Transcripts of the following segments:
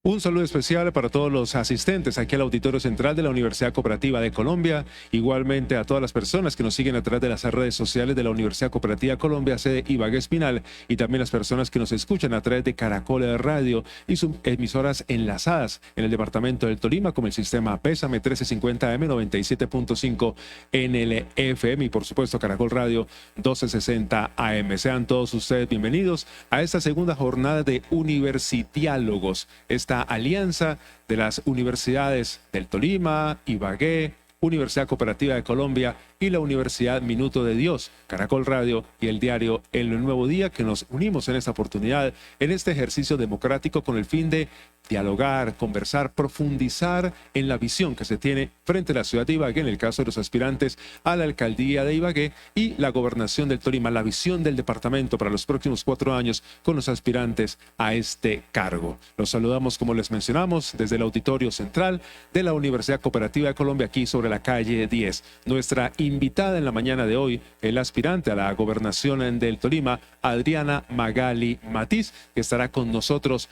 Un saludo especial para todos los asistentes aquí al Auditorio Central de la Universidad Cooperativa de Colombia, igualmente a todas las personas que nos siguen a través de las redes sociales de la Universidad Cooperativa de Colombia, sede Ibagué Espinal, y también las personas que nos escuchan a través de Caracol Radio y sus emisoras enlazadas en el departamento del Tolima, como el sistema Pésame 1350M 97.5 en el FM y por supuesto Caracol Radio 1260 AM. Sean todos ustedes bienvenidos a esta segunda jornada de Universidiálogos, esta alianza de las universidades del Tolima, Ibagué, Universidad Cooperativa de Colombia y la Universidad Minuto de Dios, Caracol Radio y el diario El Nuevo Día, que nos unimos en esta oportunidad, en este ejercicio democrático con el fin de dialogar, conversar, profundizar en la visión que se tiene frente a la ciudad de Ibagué, en el caso de los aspirantes a la alcaldía de Ibagué y la gobernación del Tolima, la visión del departamento para los próximos 4 años con los aspirantes a este cargo. Los saludamos, como les mencionamos, desde el Auditorio Central de la Universidad Cooperativa de Colombia, aquí sobre la calle 10. Nuestra invitada en la mañana de hoy, el aspirante a la gobernación del Tolima, Adriana Magali Matiz, que estará con nosotros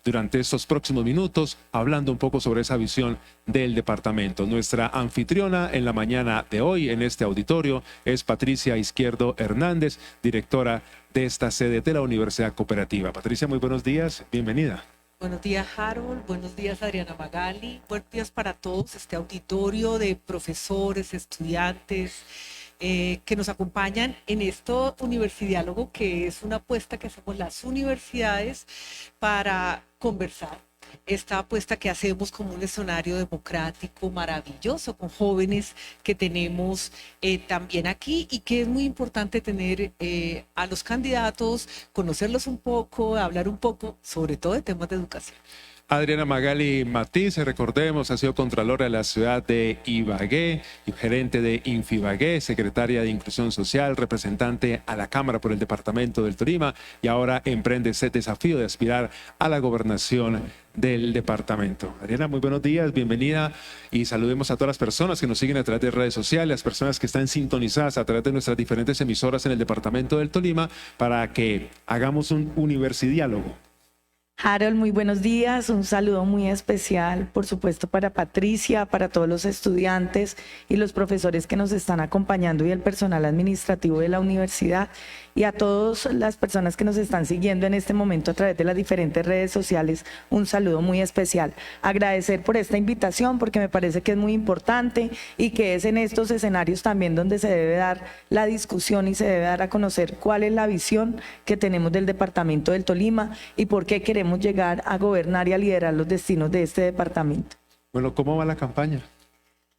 durante estos próximos minutos, hablando un poco sobre esa visión del departamento. Nuestra anfitriona en la mañana de hoy en este auditorio es Patricia Izquierdo Hernández, directora de esta sede de la Universidad Cooperativa. Patricia, muy buenos días, bienvenida. Buenos días, Harold. Buenos días, Adriana Magali. Buenos días para todos, este auditorio de profesores, estudiantes, que nos acompañan en esto Universidiálogo, que es una apuesta que hacemos las universidades para conversar. Esta apuesta que hacemos como un escenario democrático maravilloso con jóvenes que tenemos también aquí, y que es muy importante tener a los candidatos, conocerlos un poco, hablar un poco, sobre todo de temas de educación. Adriana Magali Matiz, recordemos, ha sido contralora de la ciudad de Ibagué, gerente de Infibagué, secretaria de Inclusión Social, representante a la Cámara por el departamento del Tolima, y ahora emprende ese desafío de aspirar a la gobernación del departamento. Adriana, muy buenos días, bienvenida, y saludemos a todas las personas que nos siguen a través de redes sociales, las personas que están sintonizadas a través de nuestras diferentes emisoras en el departamento del Tolima, para que hagamos un universidiálogo. Harold, muy buenos días, un saludo muy especial, por supuesto, para Patricia, para todos los estudiantes y los profesores que nos están acompañando y el personal administrativo de la universidad, y a todas las personas que nos están siguiendo en este momento a través de las diferentes redes sociales, un saludo muy especial. Agradecer por esta invitación, porque me parece que es muy importante y que es en estos escenarios también donde se debe dar la discusión y se debe dar a conocer cuál es la visión que tenemos del departamento del Tolima y por qué queremos llegar a gobernar y a liderar los destinos de este departamento. Bueno, ¿cómo va la campaña?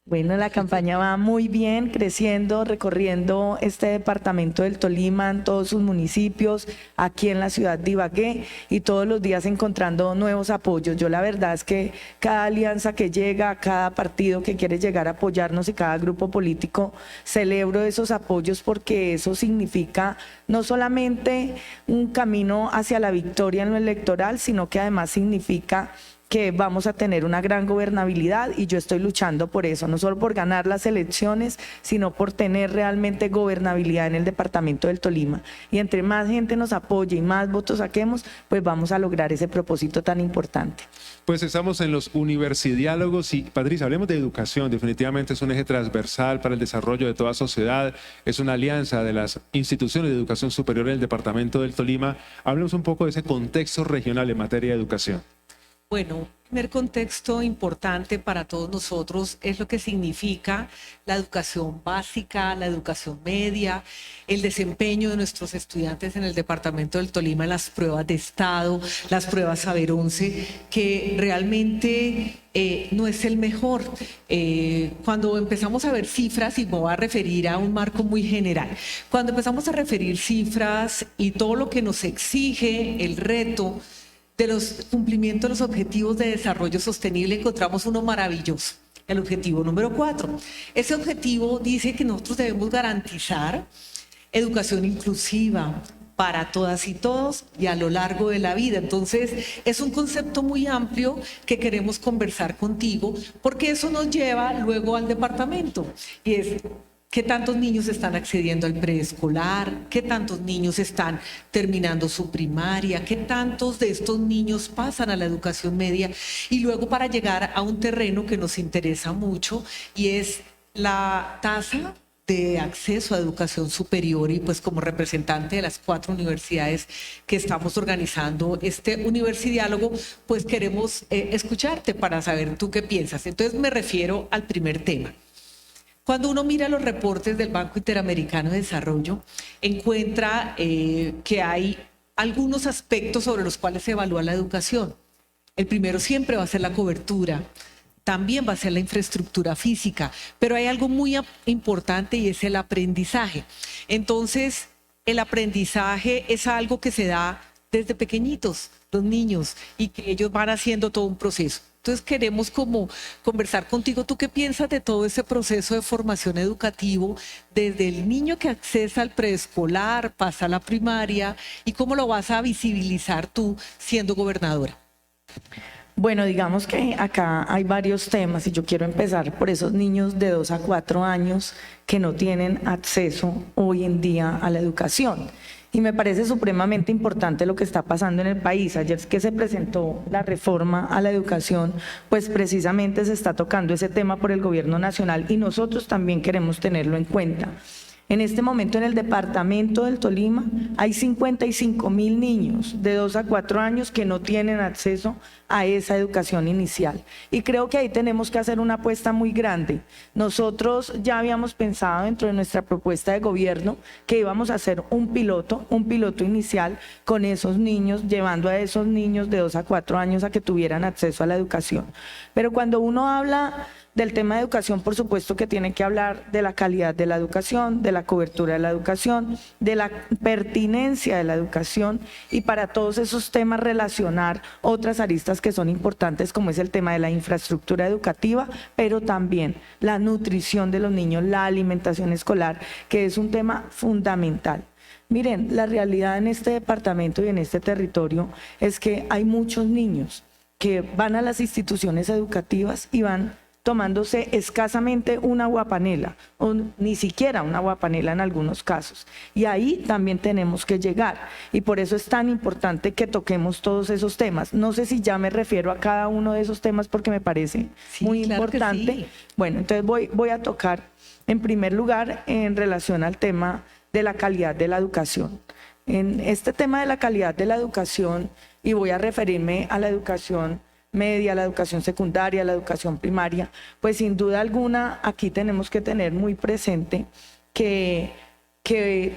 Bueno, la campaña va muy bien, creciendo, recorriendo este departamento del Tolima en todos sus municipios, aquí en la ciudad de Ibagué, y todos los días encontrando nuevos apoyos. Yo la verdad es que cada alianza que llega, cada partido que quiere llegar a apoyarnos y cada grupo político, celebro esos apoyos, porque eso significa no solamente un camino hacia la victoria en lo electoral, sino que además significa que vamos a tener una gran gobernabilidad, y yo estoy luchando por eso, no solo por ganar las elecciones, sino por tener realmente gobernabilidad en el departamento del Tolima. Y entre más gente nos apoye y más votos saquemos, pues vamos a lograr ese propósito tan importante. Pues estamos en los Universidiálogos y, Patricia, hablemos de educación. Definitivamente es un eje transversal para el desarrollo de toda sociedad, es una alianza de las instituciones de educación superior en el departamento del Tolima. Hablemos un poco de ese contexto regional en materia de educación. Bueno, un primer contexto importante para todos nosotros es lo que significa la educación básica, la educación media, el desempeño de nuestros estudiantes en el departamento del Tolima en las pruebas de estado, las pruebas Saber 11, que realmente no es el mejor. Cuando empezamos a ver cifras, y me voy a referir a un marco muy general, cuando empezamos a referir cifras y todo lo que nos exige el reto de los cumplimientos de los objetivos de desarrollo sostenible, encontramos uno maravilloso, el objetivo número 4. Ese objetivo dice que nosotros debemos garantizar educación inclusiva para todas y todos y a lo largo de la vida. Entonces, es un concepto muy amplio que queremos conversar contigo, porque eso nos lleva luego al departamento, y es ¿Qué tantos niños están accediendo al preescolar? ¿Qué tantos niños están terminando su primaria? ¿Qué tantos de estos niños pasan a la educación media? Y luego para llegar a un terreno que nos interesa mucho y es la tasa de acceso a educación superior, y pues como representante de las 4 universidades que estamos organizando este Universidiálogo, pues queremos escucharte para saber tú qué piensas. Entonces me refiero al primer tema. Cuando uno mira los reportes del Banco Interamericano de Desarrollo, encuentra que hay algunos aspectos sobre los cuales se evalúa la educación. El primero siempre va a ser la cobertura, también va a ser la infraestructura física, pero hay algo muy importante y es el aprendizaje. Entonces, el aprendizaje es algo que se da desde pequeñitos, los niños, y que ellos van haciendo todo un proceso. Entonces queremos como conversar contigo, ¿tú qué piensas de todo ese proceso de formación educativo desde el niño que accesa al preescolar, pasa a la primaria, y cómo lo vas a visibilizar tú siendo gobernadora? Bueno, digamos que acá hay varios temas y yo quiero empezar por esos niños de 2 a 4 años que no tienen acceso hoy en día a la educación. Y me parece supremamente importante lo que está pasando en el país. Ayer que se presentó la reforma a la educación, pues precisamente se está tocando ese tema por el gobierno nacional y nosotros también queremos tenerlo en cuenta. En este momento en el departamento del Tolima hay 55.000 niños de 2 a 4 años que no tienen acceso a esa educación inicial. Y creo que ahí tenemos que hacer una apuesta muy grande. Nosotros ya habíamos pensado dentro de nuestra propuesta de gobierno que íbamos a hacer un piloto inicial con esos niños, llevando a esos niños de 2 a 4 años a que tuvieran acceso a la educación. Pero cuando uno habla del tema de educación, por supuesto que tiene que hablar de la calidad de la educación, de la cobertura de la educación, de la pertinencia de la educación, y para todos esos temas relacionar otras aristas que son importantes, como es el tema de la infraestructura educativa, pero también la nutrición de los niños, la alimentación escolar, que es un tema fundamental. Miren, la realidad en este departamento y en este territorio es que hay muchos niños que van a las instituciones educativas y van tomándose escasamente una aguapanela o ni siquiera una aguapanela en algunos casos. Y ahí también tenemos que llegar y por eso es tan importante que toquemos todos esos temas. No sé si ya me refiero a cada uno de esos temas porque me parece muy importante. Sí. Bueno, entonces voy a tocar en primer lugar en relación al tema de la calidad de la educación. En este tema de la calidad de la educación, y voy a referirme a la educación media, la educación secundaria, la educación primaria, pues sin duda alguna aquí tenemos que tener muy presente que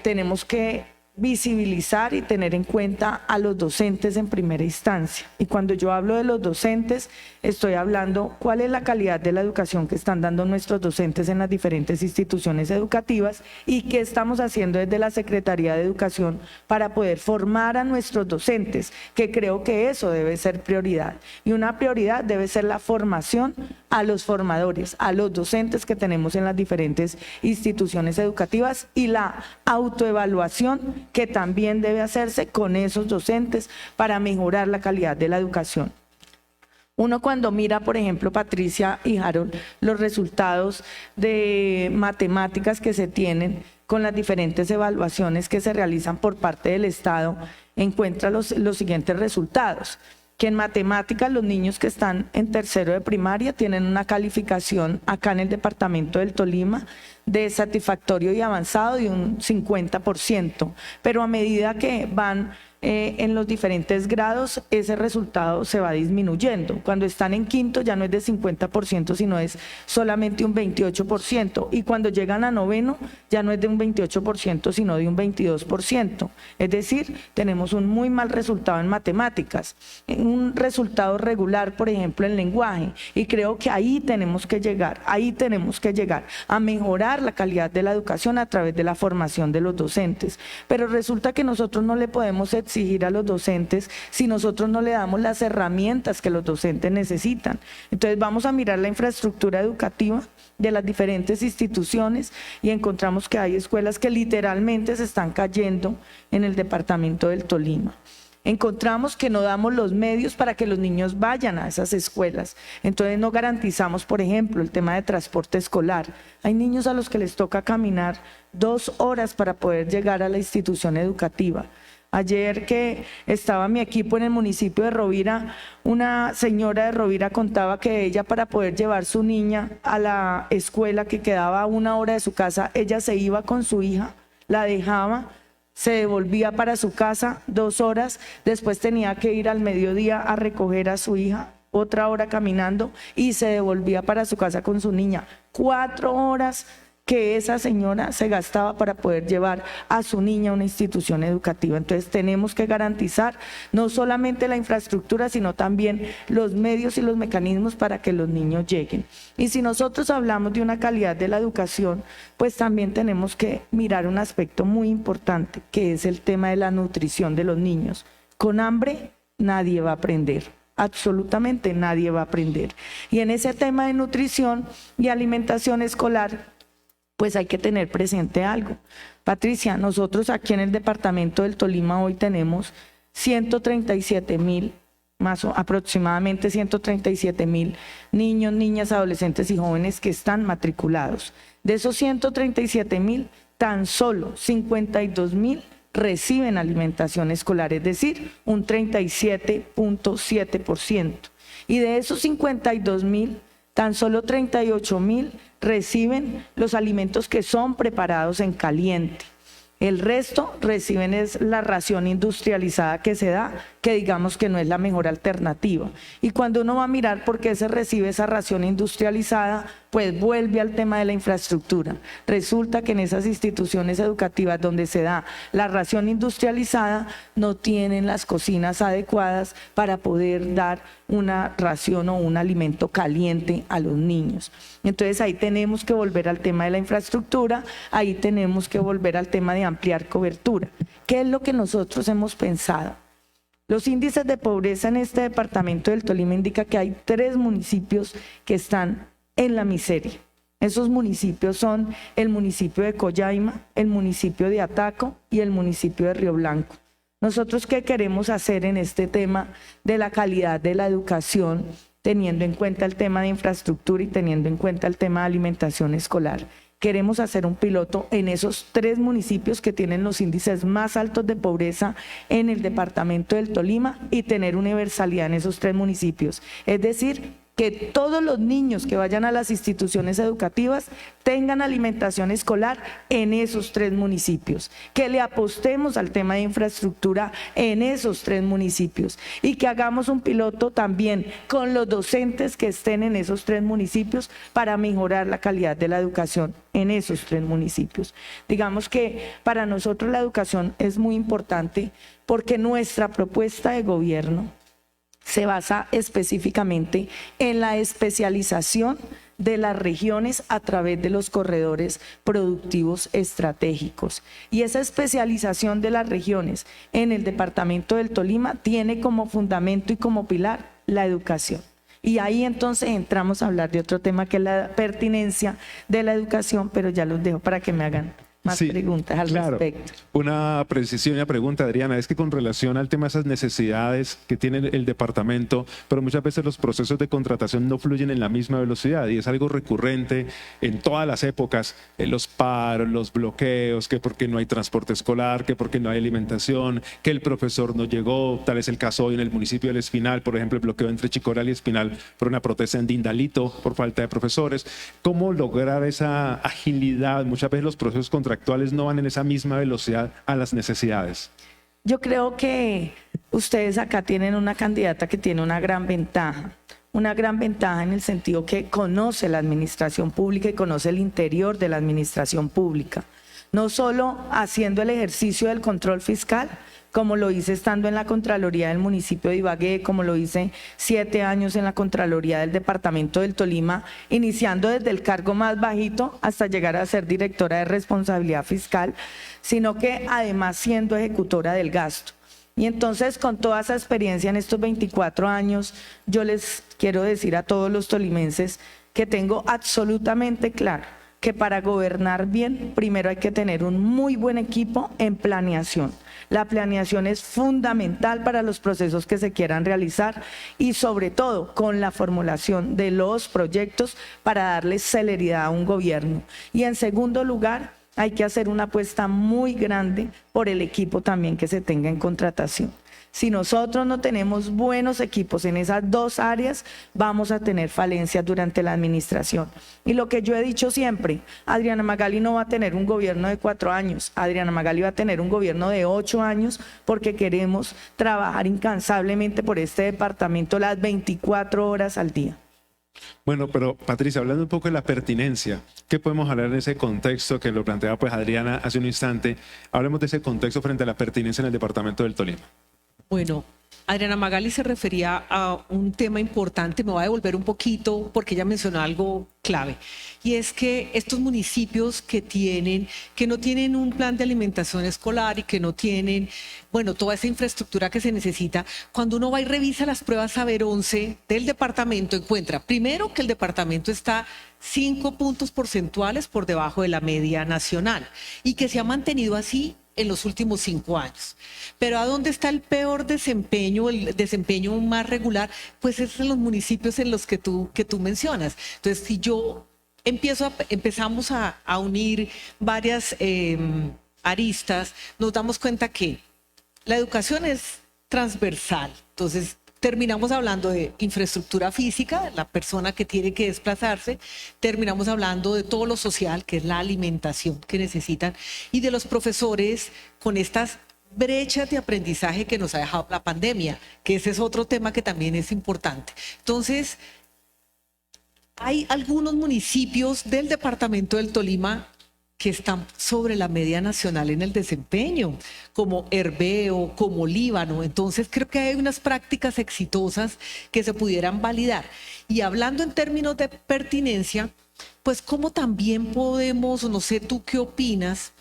tenemos que visibilizar y tener en cuenta a los docentes en primera instancia. Y cuando yo hablo de los docentes, estoy hablando cuál es la calidad de la educación que están dando nuestros docentes en las diferentes instituciones educativas y qué estamos haciendo desde la Secretaría de Educación para poder formar a nuestros docentes, que creo que eso debe ser prioridad. Y una prioridad debe ser la formación a los formadores, a los docentes que tenemos en las diferentes instituciones educativas y la autoevaluación que también debe hacerse con esos docentes para mejorar la calidad de la educación. Uno cuando mira, por ejemplo, Patricia y Harold, los resultados de matemáticas que se tienen con las diferentes evaluaciones que se realizan por parte del Estado, encuentra los siguientes resultados. Que en matemáticas los niños que están en tercero de primaria tienen una calificación acá en el departamento del Tolima de satisfactorio y avanzado de un 50%, pero a medida que van en los diferentes grados, ese resultado se va disminuyendo. Cuando están en quinto ya no es de 50%, sino es solamente un 28%. Y cuando llegan a noveno ya no es de un 28%, sino de un 22%. Es decir, tenemos un muy mal resultado en matemáticas, un resultado regular, por ejemplo, en lenguaje. Y creo que ahí tenemos que llegar a mejorar la calidad de la educación a través de la formación de los docentes. Pero resulta que nosotros no le podemos exigir a los docentes si nosotros no le damos las herramientas que los docentes necesitan. Entonces vamos a mirar la infraestructura educativa de las diferentes instituciones y encontramos que hay escuelas que literalmente se están cayendo en el departamento del Tolima. encontramos que no damos los medios para que los niños vayan a esas escuelas. Entonces no garantizamos, por ejemplo, el tema de transporte escolar. Hay niños a los que les toca caminar 2 horas para poder llegar a la institución educativa. Ayer que estaba mi equipo en el municipio de Rovira, una señora de Rovira contaba que ella, para poder llevar su niña a la escuela que quedaba a 1 hora de su casa, ella se iba con su hija, la dejaba, se devolvía para su casa 2 horas, después tenía que ir al mediodía a recoger a su hija, otra hora caminando, y se devolvía para su casa con su niña. 4 horas que esa señora se gastaba para poder llevar a su niña a una institución educativa. Entonces tenemos que garantizar no solamente la infraestructura, sino también los medios y los mecanismos para que los niños lleguen. Y si nosotros hablamos de una calidad de la educación, pues también tenemos que mirar un aspecto muy importante, que es el tema de la nutrición de los niños. Con hambre nadie va a aprender. Absolutamente nadie va a aprender. Y en ese tema de nutrición y alimentación escolar, pues hay que tener presente algo. Patricia, nosotros aquí en el departamento del Tolima hoy tenemos 137.000, aproximadamente 137.000 niños, niñas, adolescentes y jóvenes que están matriculados. De esos 137.000, tan solo 52.000 reciben alimentación escolar, es decir, un 37.7%. Y de esos 52.000, tan solo 38.000 reciben los alimentos que son preparados en caliente. El resto reciben es la ración industrializada que se da, que digamos que no es la mejor alternativa. Y cuando uno va a mirar por qué se recibe esa ración industrializada, pues vuelve al tema de la infraestructura. Resulta que en esas instituciones educativas donde se da la ración industrializada no tienen las cocinas adecuadas para poder dar una ración o un alimento caliente a los niños. Entonces ahí tenemos que volver al tema de la infraestructura, ahí tenemos que volver al tema de ampliar cobertura. ¿Qué es lo que nosotros hemos pensado? Los índices de pobreza en este departamento del Tolima indican que hay 3 municipios que están en la miseria. Esos municipios son el municipio de Collaima, el municipio de Ataco y el municipio de Río Blanco. Nosotros, ¿qué queremos hacer en este tema de la calidad de la educación, teniendo en cuenta el tema de infraestructura y teniendo en cuenta el tema de alimentación escolar? Queremos hacer un piloto en esos 3 municipios que tienen los índices más altos de pobreza en el departamento del Tolima y tener universalidad en esos 3 municipios. Es decir, que todos los niños que vayan a las instituciones educativas tengan alimentación escolar en esos 3 municipios, que le apostemos al tema de infraestructura en esos 3 municipios y que hagamos un piloto también con los docentes que estén en esos 3 municipios para mejorar la calidad de la educación en esos 3 municipios. Digamos que para nosotros la educación es muy importante porque nuestra propuesta de gobierno se basa específicamente en la especialización de las regiones a través de los corredores productivos estratégicos. Y esa especialización de las regiones en el departamento del Tolima tiene como fundamento y como pilar la educación. Y ahí entonces entramos a hablar de otro tema que es la pertinencia de la educación, pero ya los dejo para que me hagan más preguntas al respecto. Una precisión y una pregunta, Adriana, es que con relación al tema de esas necesidades que tiene el departamento, pero muchas veces los procesos de contratación no fluyen en la misma velocidad y es algo recurrente en todas las épocas, los paros, los bloqueos, que porque no hay transporte escolar, que porque no hay alimentación, que el profesor no llegó, tal es el caso hoy en el municipio del Espinal, por ejemplo, el bloqueo entre Chicoral y Espinal por una protesta en Dindalito por falta de profesores. ¿Cómo lograr esa agilidad? Muchas veces los procesos contractuales no van en esa misma velocidad a las necesidades. Yo creo que ustedes acá tienen una candidata que tiene una gran ventaja en el sentido que conoce la administración pública y conoce el interior de la administración pública, no solo haciendo el ejercicio del control fiscal, como lo hice estando en la Contraloría del municipio de Ibagué, como lo hice 7 años en la Contraloría del departamento del Tolima, iniciando desde el cargo más bajito hasta llegar a ser directora de responsabilidad fiscal, sino que además siendo ejecutora del gasto. Y entonces, con toda esa experiencia en estos 24 años, yo les quiero decir a todos los tolimenses que tengo absolutamente claro que para gobernar bien, primero hay que tener un muy buen equipo en planeación. La planeación es fundamental para los procesos que se quieran realizar y sobre todo con la formulación de los proyectos para darle celeridad a un gobierno. Y en segundo lugar, hay que hacer una apuesta muy grande por el equipo también que se tenga en contratación. Si nosotros no tenemos buenos equipos en esas dos áreas, vamos a tener falencias durante la administración. Y lo que yo he dicho siempre, Adriana Magali no va a tener un gobierno de 4 años, Adriana Magali va a tener un gobierno de 8 años porque queremos trabajar incansablemente por este departamento las 24 horas al día. Bueno, pero Patricia, hablando un poco de la pertinencia, ¿qué podemos hablar en ese contexto que lo planteaba pues Adriana hace un instante? Hablemos de ese contexto frente a la pertinencia en el departamento del Tolima. Bueno, Adriana Magali se refería a un tema importante, me voy a devolver un poquito porque ella mencionó algo clave, y es que estos municipios que no tienen un plan de alimentación escolar y que no tienen, bueno, toda esa infraestructura que se necesita, cuando uno va y revisa las pruebas Saber 11 del departamento, encuentra primero que el departamento está 5 puntos porcentuales por debajo de la media nacional y que se ha mantenido así en los últimos 5 años. Pero ¿a dónde está el peor desempeño, el desempeño más regular? Pues es en los municipios en los que tú mencionas. Entonces, si yo empezamos a unir varias aristas, nos damos cuenta que la educación es transversal. Entonces, terminamos hablando de infraestructura física, la persona que tiene que desplazarse, terminamos hablando de todo lo social, que es la alimentación que necesitan, y de los profesores con estas brechas de aprendizaje que nos ha dejado la pandemia, que ese es otro tema que también es importante. Entonces, hay algunos municipios del departamento del Tolima que están sobre la media nacional en el desempeño, como Herbeo, como Líbano. Entonces creo que hay unas prácticas exitosas que se pudieran validar. Y hablando en términos de pertinencia, pues cómo también podemos, no sé tú qué opinas,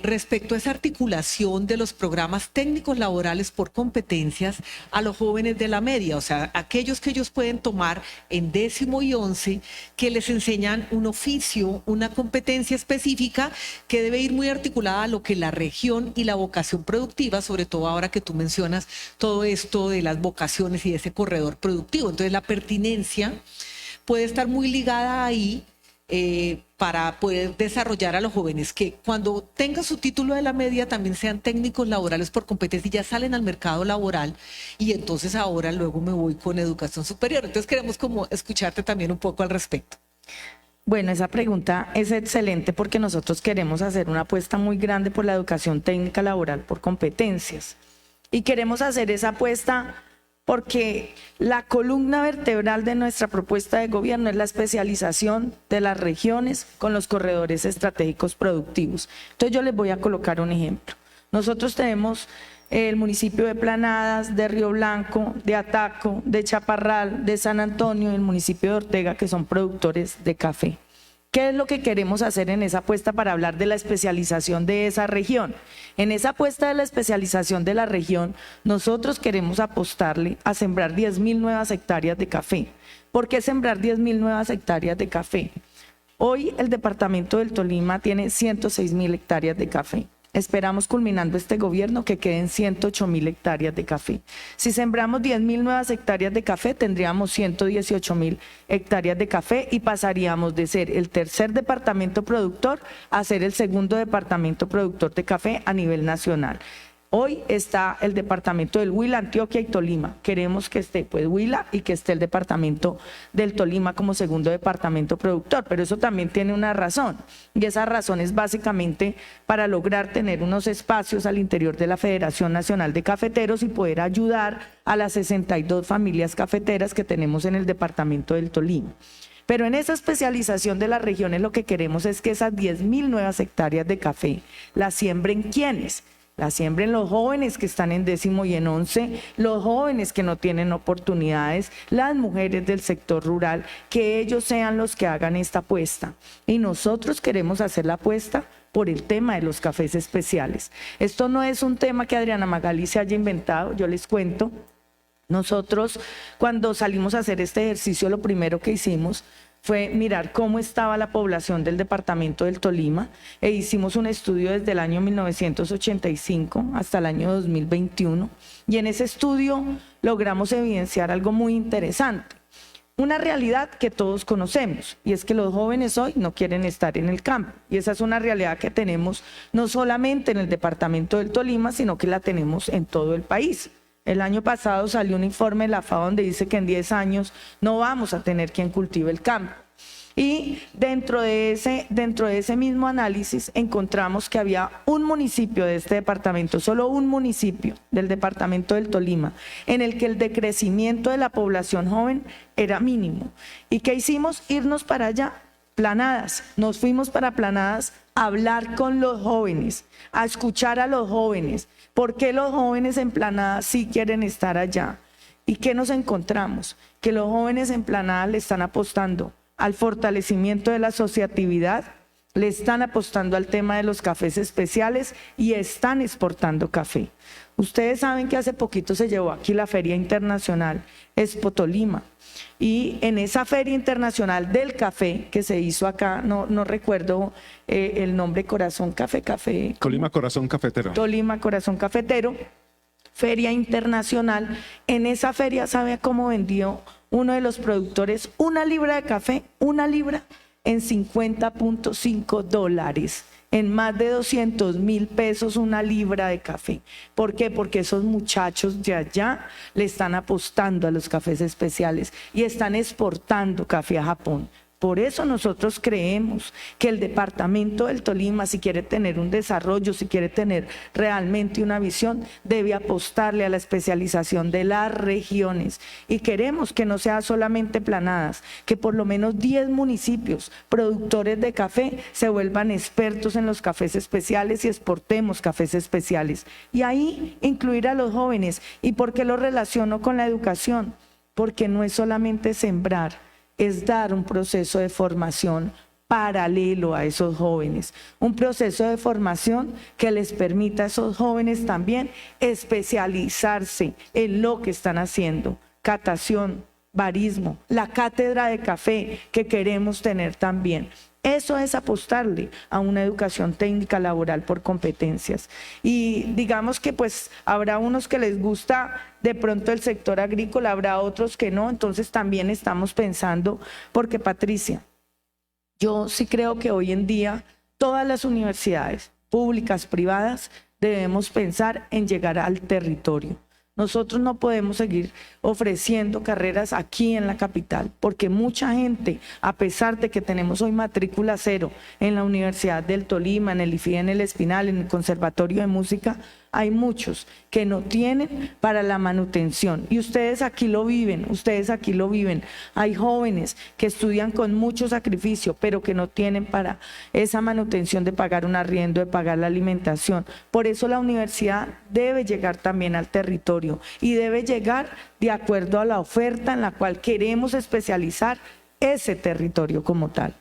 respecto a esa articulación de los programas técnicos laborales por competencias a los jóvenes de la media, o sea, aquellos que ellos pueden tomar en 10º y 11, que les enseñan un oficio, una competencia específica que debe ir muy articulada a lo que la región y la vocación productiva, sobre todo ahora que tú mencionas todo esto de las vocaciones y de ese corredor productivo. Entonces la pertinencia puede estar muy ligada ahí, para poder desarrollar a los jóvenes que cuando tengan su título de la media también sean técnicos laborales por competencia y ya salen al mercado laboral, y entonces ahora luego me voy con educación superior. Entonces queremos como escucharte también un poco al respecto. Bueno, esa pregunta es excelente porque nosotros queremos hacer una apuesta muy grande por la educación técnica laboral por competencias, y queremos hacer esa apuesta porque la columna vertebral de nuestra propuesta de gobierno es la especialización de las regiones con los corredores estratégicos productivos. Entonces yo les voy a colocar un ejemplo. Nosotros tenemos el municipio de Planadas, de Río Blanco, de Ataco, de Chaparral, de San Antonio y el municipio de Ortega, que son productores de café. ¿Qué es lo que queremos hacer en esa apuesta para hablar de la especialización de esa región? En esa apuesta de la especialización de la región, nosotros queremos apostarle a sembrar 10.000 nuevas hectáreas de café. ¿Por qué sembrar 10.000 nuevas hectáreas de café? Hoy el departamento del Tolima tiene 106.000 hectáreas de café. Esperamos, culminando este gobierno, que queden 108.000 hectáreas de café. Si sembramos 10.000 nuevas hectáreas de café, tendríamos 118.000 hectáreas de café y pasaríamos de ser el tercer departamento productor a ser el segundo departamento productor de café a nivel nacional. Hoy está el departamento del Huila, Antioquia y Tolima. Queremos que esté pues Huila y que esté el departamento del Tolima como segundo departamento productor, pero eso también tiene una razón, y esa razón es básicamente para lograr tener unos espacios al interior de la Federación Nacional de Cafeteros y poder ayudar a las 62 familias cafeteras que tenemos en el departamento del Tolima. Pero en esa especialización de las regiones lo que queremos es que esas 10.000 nuevas hectáreas de café las siembren ¿quiénes? La siembren los jóvenes que están en 10º y en 11, los jóvenes que no tienen oportunidades, las mujeres del sector rural, que ellos sean los que hagan esta apuesta. Y nosotros queremos hacer la apuesta por el tema de los cafés especiales. Esto no es un tema que Adriana Magali se haya inventado, yo les cuento. Nosotros, cuando salimos a hacer este ejercicio, lo primero que hicimos fue mirar cómo estaba la población del departamento del Tolima e hicimos un estudio desde el año 1985 hasta el año 2021 y en ese estudio logramos evidenciar algo muy interesante. Una realidad que todos conocemos y es que los jóvenes hoy no quieren estar en el campo y esa es una realidad que tenemos no solamente en el departamento del Tolima, sino que la tenemos en todo el país. El año pasado salió un informe de la FAO donde dice que en 10 años no vamos a tener quien cultive el campo. Y dentro de ese mismo análisis encontramos que había un municipio de este departamento, solo un municipio del departamento del Tolima, en el que el decrecimiento de la población joven era mínimo. ¿Y qué hicimos? Irnos para allá, Planadas. Nos fuimos para Planadas a hablar con los jóvenes, a escuchar a los jóvenes. ¿Por qué los jóvenes en Planadas sí quieren estar allá? ¿Y qué nos encontramos? Que los jóvenes en Planadas le están apostando al fortalecimiento de la asociatividad, le están apostando al tema de los cafés especiales y están exportando café. Ustedes saben que hace poquito se llevó aquí la Feria Internacional Expo Tolima y en esa Feria Internacional del Café que se hizo acá, no recuerdo el nombre, Tolima Corazón Cafetero. Tolima Corazón Cafetero, Feria Internacional. En esa feria, ¿sabe cómo vendió uno de los productores una libra de café? Una libra en $50.5, en más de 200.000 pesos una libra de café. ¿Por qué? Porque esos muchachos de allá le están apostando a los cafés especiales y están exportando café a Japón. Por eso nosotros creemos que el departamento del Tolima, si quiere tener un desarrollo, si quiere tener realmente una visión, debe apostarle a la especialización de las regiones. Y queremos que no sea solamente Planadas, que por lo menos 10 municipios productores de café se vuelvan expertos en los cafés especiales y exportemos cafés especiales. Y ahí incluir a los jóvenes. ¿Y por qué lo relaciono con la educación? Porque no es solamente sembrar, es dar un proceso de formación paralelo a esos jóvenes, un proceso de formación que les permita a esos jóvenes también especializarse en lo que están haciendo, catación, barismo, la cátedra de café que queremos tener también. Eso es apostarle a una educación técnica laboral por competencias. Y digamos que pues habrá unos que les gusta de pronto el sector agrícola, habrá otros que no, entonces también estamos pensando, porque Patricia, yo sí creo que hoy en día todas las universidades públicas, privadas, debemos pensar en llegar al territorio. Nosotros no podemos seguir ofreciendo carreras aquí en la capital, porque mucha gente, a pesar de que tenemos hoy matrícula cero en la Universidad del Tolima, en el IFIE, en el Espinal, en el Conservatorio de Música, hay muchos que no tienen para la manutención. Y ustedes aquí lo viven, Hay jóvenes que estudian con mucho sacrificio, pero que no tienen para esa manutención de pagar un arriendo, de pagar la alimentación. Por eso la universidad debe llegar también al territorio y debe llegar de acuerdo a la oferta en la cual queremos especializar ese territorio como tal.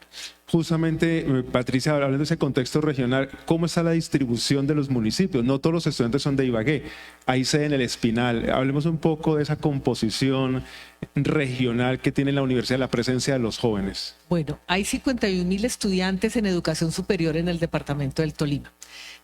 Justamente, Patricia, hablando de ese contexto regional, ¿cómo está la distribución de los municipios? No todos los estudiantes son de Ibagué, hay sede en el Espinal. Hablemos un poco de esa composición regional que tiene la universidad, la presencia de los jóvenes. Bueno, hay 51.000 estudiantes en educación superior en el departamento del Tolima.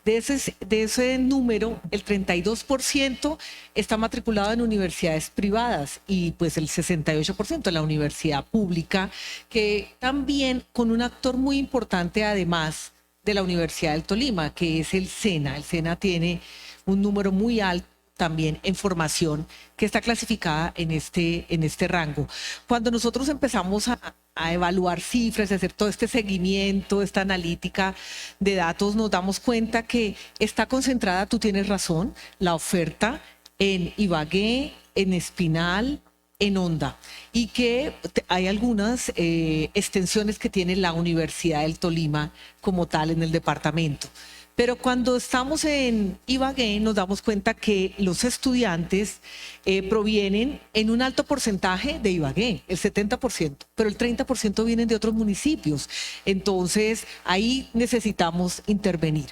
De ese número, el 32% está matriculado en universidades privadas y pues el 68% en la universidad pública, que también con un actor muy importante además de la Universidad del Tolima, que es el SENA. El SENA tiene un número muy alto también en formación que está clasificada en este rango. Cuando nosotros empezamos a evaluar cifras, a hacer todo este seguimiento, esta analítica de datos, nos damos cuenta que está concentrada, tú tienes razón, la oferta en Ibagué, en Espinal, en Honda, y que hay algunas extensiones que tiene la Universidad del Tolima como tal en el departamento. Pero cuando estamos en Ibagué nos damos cuenta que los estudiantes provienen en un alto porcentaje de Ibagué, el 70%, pero el 30% vienen de otros municipios. Entonces ahí necesitamos intervenir.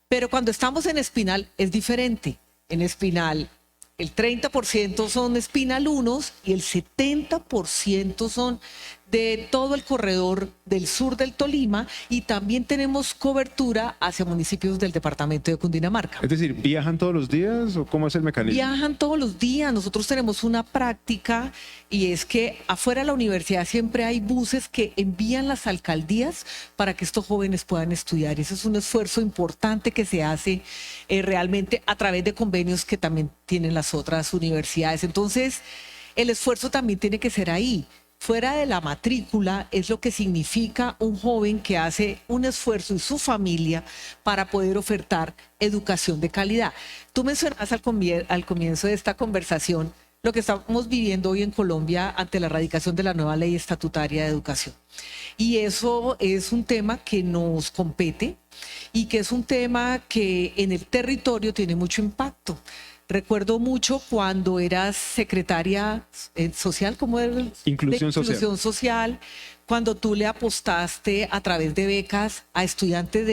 Pero cuando estamos en Espinal es diferente. En Espinal el 30% son espinalunos y el 70% son de todo el corredor del sur del Tolima y también tenemos cobertura hacia municipios del departamento de Cundinamarca. Es decir, ¿viajan todos los días o cómo es el mecanismo? Viajan todos los días. Nosotros tenemos una práctica y es que afuera de la universidad siempre hay buses que envían las alcaldías para que estos jóvenes puedan estudiar. Ese es un esfuerzo importante que se hace realmente a través de convenios que también tienen las otras universidades. Entonces, el esfuerzo también tiene que ser ahí. Fuera de la matrícula es lo que significa un joven que hace un esfuerzo y su familia para poder ofertar educación de calidad. Tú mencionabas al comienzo de esta conversación lo que estamos viviendo hoy en Colombia ante la erradicación de la nueva ley estatutaria de educación. Y eso es un tema que nos compete y que es un tema que en el territorio tiene mucho impacto. Recuerdo mucho cuando eras secretaria social, ¿cómo era? Inclusión social. Inclusión social, cuando tú le apostaste a través de becas a estudiantes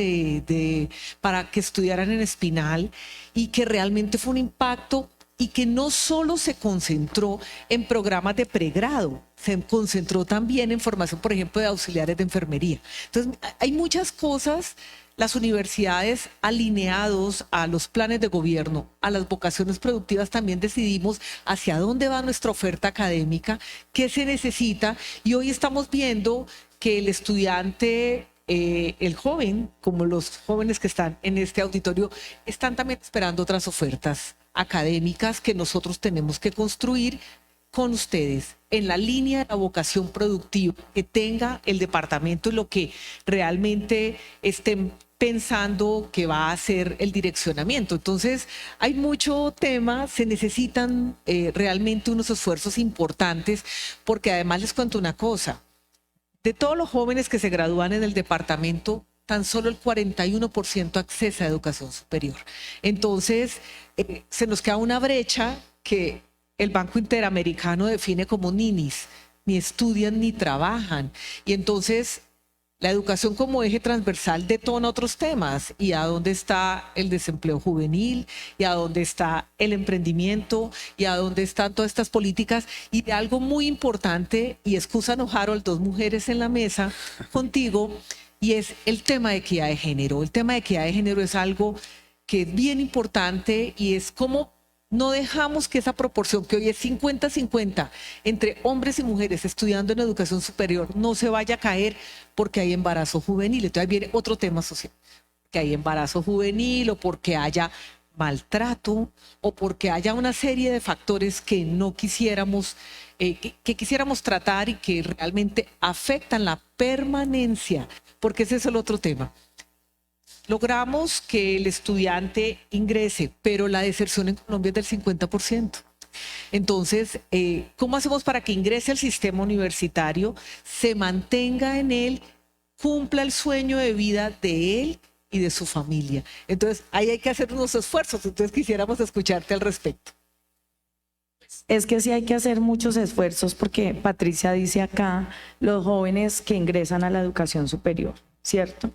para que estudiaran en Espinal y que realmente fue un impacto y que no solo se concentró en programas de pregrado, se concentró también en formación, por ejemplo, de auxiliares de enfermería. Entonces, hay muchas cosas. Las universidades, alineados a los planes de gobierno, a las vocaciones productivas, también decidimos hacia dónde va nuestra oferta académica, qué se necesita, y hoy estamos viendo que el estudiante, el joven, como los jóvenes que están en este auditorio, están también esperando otras ofertas académicas que nosotros tenemos que construir con ustedes en la línea de la vocación productiva que tenga el departamento y lo que realmente estén pensando que va a ser el direccionamiento. Entonces, hay mucho tema, se necesitan realmente unos esfuerzos importantes, porque además les cuento una cosa, de todos los jóvenes que se gradúan en el departamento, tan solo el 41% accesa a educación superior. Entonces, se nos queda una brecha que el Banco Interamericano define como ninis, ni estudian ni trabajan. Y entonces la educación como eje transversal detona otros temas. ¿Y a dónde está el desempleo juvenil? ¿Y a dónde está el emprendimiento? ¿Y a dónde están todas estas políticas? Y de algo muy importante, y excúsanos, Harold, dos mujeres en la mesa contigo, y es el tema de equidad de género. El tema de equidad de género es algo que es bien importante y es como no dejamos que esa proporción, que hoy es 50-50 entre hombres y mujeres estudiando en educación superior, no se vaya a caer porque hay embarazo juvenil. Entonces ahí viene otro tema social, que hay embarazo juvenil o porque haya maltrato o porque haya una serie de factores que no quisiéramos, que quisiéramos tratar y que realmente afectan la permanencia, porque ese es el otro tema. Logramos que el estudiante ingrese, pero la deserción en Colombia es del 50%. Entonces, ¿cómo hacemos para que ingrese al sistema universitario, se mantenga en él, cumpla el sueño de vida de él y de su familia? Entonces, ahí hay que hacer unos esfuerzos. Entonces, quisiéramos escucharte al respecto. Es que sí hay que hacer muchos esfuerzos porque Patricia dice acá, los jóvenes que ingresan a la educación superior, ¿cierto?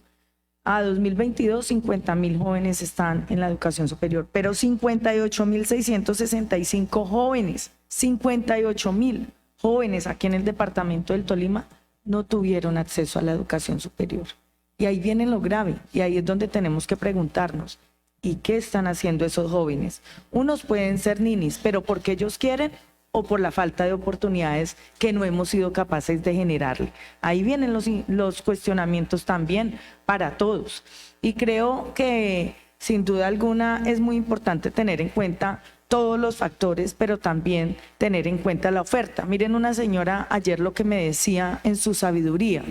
A 2022, 50.000 jóvenes están en la educación superior, pero 58.665 jóvenes, 58.000 jóvenes aquí en el departamento del Tolima no tuvieron acceso a la educación superior. Y ahí viene lo grave, y ahí es donde tenemos que preguntarnos, ¿y qué están haciendo esos jóvenes? Unos pueden ser ninis, pero porque ellos quieren o por la falta de oportunidades que no hemos sido capaces de generarle. Ahí vienen los cuestionamientos también para todos. Y creo que sin duda alguna es muy importante tener en cuenta todos los factores, pero también tener en cuenta la oferta. Miren, una señora ayer lo que me decía en su sabiduría.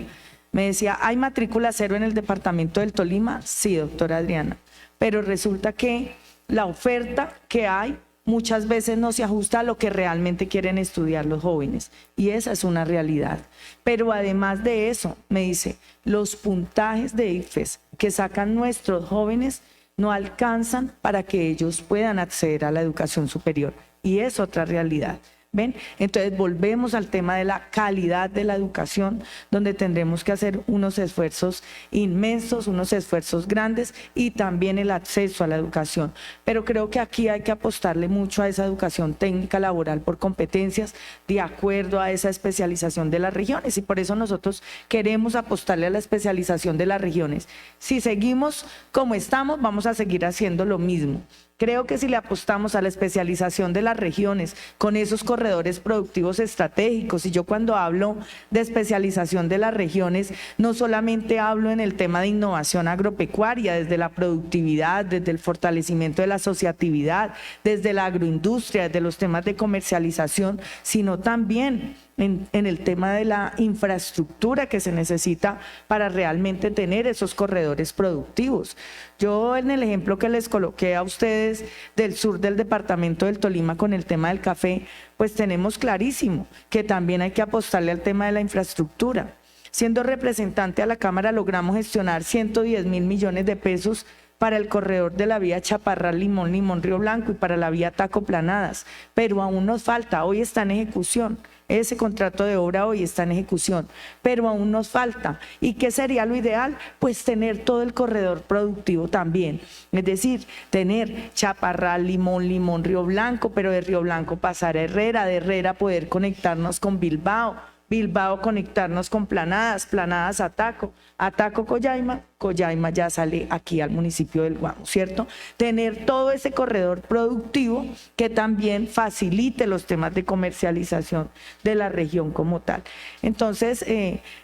Me decía, ¿hay matrícula cero en el departamento del Tolima? Sí, doctora Adriana. Pero resulta que la oferta que hay muchas veces no se ajusta a lo que realmente quieren estudiar los jóvenes, y esa es una realidad. Pero además de eso, me dice, los puntajes de ICFES que sacan nuestros jóvenes no alcanzan para que ellos puedan acceder a la educación superior, y es otra realidad. ¿Ven? Entonces volvemos al tema de la calidad de la educación, donde tendremos que hacer unos esfuerzos inmensos, unos esfuerzos grandes y también el acceso a la educación. Pero creo que aquí hay que apostarle mucho a esa educación técnica laboral por competencias, de acuerdo a esa especialización de las regiones, y por eso nosotros queremos apostarle a la especialización de las regiones. Si seguimos como estamos, vamos a seguir haciendo lo mismo. Creo que si le apostamos a la especialización de las regiones con esos corredores productivos estratégicos, y yo cuando hablo de especialización de las regiones, no solamente hablo en el tema de innovación agropecuaria, desde la productividad, desde el fortalecimiento de la asociatividad, desde la agroindustria, desde los temas de comercialización, sino también en el tema de la infraestructura que se necesita para realmente tener esos corredores productivos. Yo en el ejemplo que les coloqué a ustedes del sur del departamento del Tolima con el tema del café, pues tenemos clarísimo que también hay que apostarle al tema de la infraestructura. Siendo representante a la Cámara logramos gestionar 110.000 millones de pesos para el corredor de la vía Chaparral-Limón, Limón-Río Blanco y para la vía Taco-Planadas, pero aún nos falta, hoy está en ejecución. Ese contrato de obra hoy está en ejecución, pero aún nos falta. ¿Y qué sería lo ideal? Pues tener todo el corredor productivo también. Es decir, tener Chaparral, Limón, Limón, Río Blanco, pero de Río Blanco pasar a Herrera, de Herrera poder conectarnos con Bilbao, Bilbao conectarnos con Planadas, Planadas a Taco, Coyaima, Coyaima ya sale aquí al municipio del Guamo, ¿cierto? Tener todo ese corredor productivo que también facilite los temas de comercialización de la región como tal. Entonces,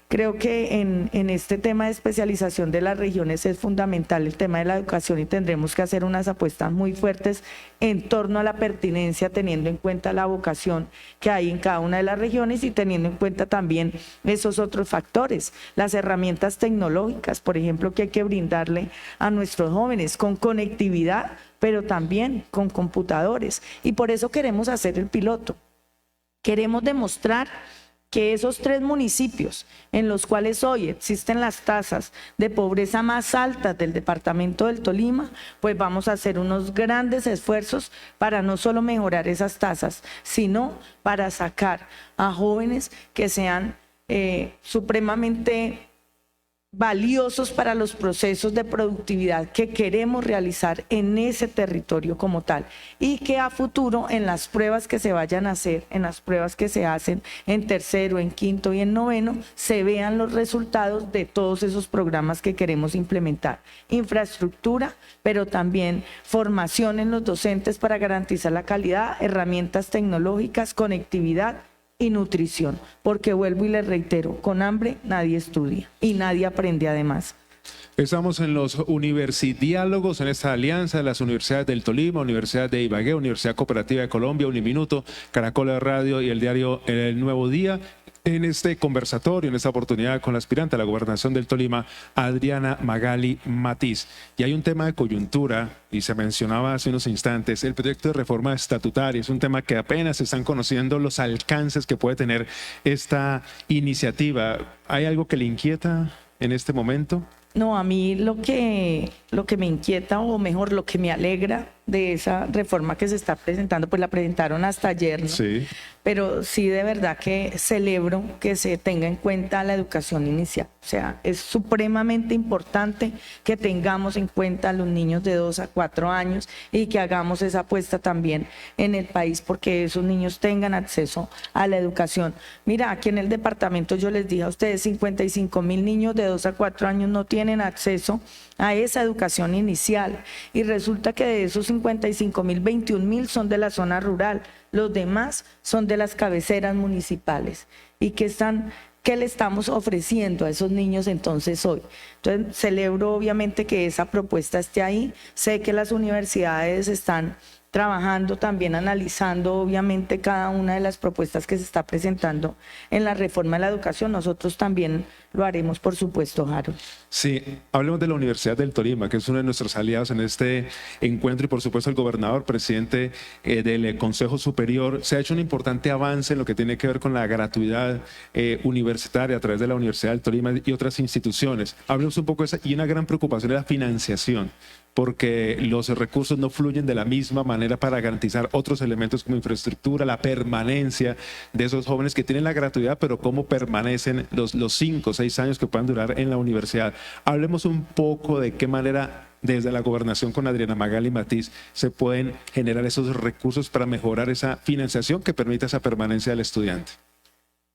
creo que en este tema de especialización de las regiones es fundamental el tema de la educación y tendremos que hacer unas apuestas muy fuertes en torno a la pertinencia, teniendo en cuenta la vocación que hay en cada una de las regiones y teniendo en cuenta también esos otros factores, las herramientas tecnológicas, por ejemplo, que hay que brindarle a nuestros jóvenes con conectividad, pero también con computadores. Y por eso queremos hacer el piloto. Queremos demostrar que esos 3 municipios en los cuales hoy existen las tasas de pobreza más altas del departamento del Tolima, pues vamos a hacer unos grandes esfuerzos para no solo mejorar esas tasas, sino para sacar a jóvenes que sean supremamente valiosos para los procesos de productividad que queremos realizar en ese territorio como tal, y que a futuro en las pruebas que se vayan a hacer, en las pruebas que se hacen en tercero, en quinto y en noveno, se vean los resultados de todos esos programas que queremos implementar. Infraestructura, pero también formación en los docentes para garantizar la calidad, herramientas tecnológicas, conectividad y nutrición, porque vuelvo y les reitero, con hambre nadie estudia y nadie aprende además. Estamos en los Universidiálogos, en esta alianza de las Universidades del Tolima, Universidad de Ibagué, Universidad Cooperativa de Colombia, Uniminuto, Caracol Radio y el diario El Nuevo Día. En este conversatorio, en esta oportunidad con la aspirante a la gobernación del Tolima, Adriana Magali Matiz. Y hay un tema de coyuntura, y se mencionaba hace unos instantes, el proyecto de reforma estatutaria. Es un tema que apenas se están conociendo los alcances que puede tener esta iniciativa. ¿Hay algo que le inquieta en este momento? No, a mí lo que me inquieta, o mejor, lo que me alegra de esa reforma que se está presentando, pues la presentaron hasta ayer, ¿no? Sí. Pero sí, de verdad que celebro que se tenga en cuenta la educación inicial. O sea, es supremamente importante que tengamos en cuenta a los niños de 2 a 4 años y que hagamos esa apuesta también en el país porque esos niños tengan acceso a la educación. Mira, aquí en el departamento yo les dije a ustedes, 55.000 niños de 2 a 4 años no tienen acceso a esa educación inicial, y resulta que de esos 55.000, 21.000 son de la zona rural, los demás son de las cabeceras municipales. ¿Y qué le estamos ofreciendo a esos niños entonces hoy? Entonces celebro obviamente que esa propuesta esté ahí. Sé que las universidades están trabajando también, analizando obviamente cada una de las propuestas que se está presentando en la reforma de la educación. Nosotros también lo haremos, por supuesto, Harold. Sí, hablemos de la Universidad del Tolima, que es uno de nuestros aliados en este encuentro, y por supuesto el gobernador, presidente del Consejo Superior. Se ha hecho un importante avance en lo que tiene que ver con la gratuidad universitaria a través de la Universidad del Tolima y otras instituciones. Hablemos un poco de esa, y una gran preocupación es la financiación. porque los recursos no fluyen de la misma manera para garantizar otros elementos como infraestructura, la permanencia de esos jóvenes que tienen la gratuidad, pero cómo permanecen los 5 o 6 años que puedan durar en la universidad. Hablemos un poco de qué manera desde la gobernación con Adriana Magali Matiz se pueden generar esos recursos para mejorar esa financiación que permita esa permanencia del estudiante.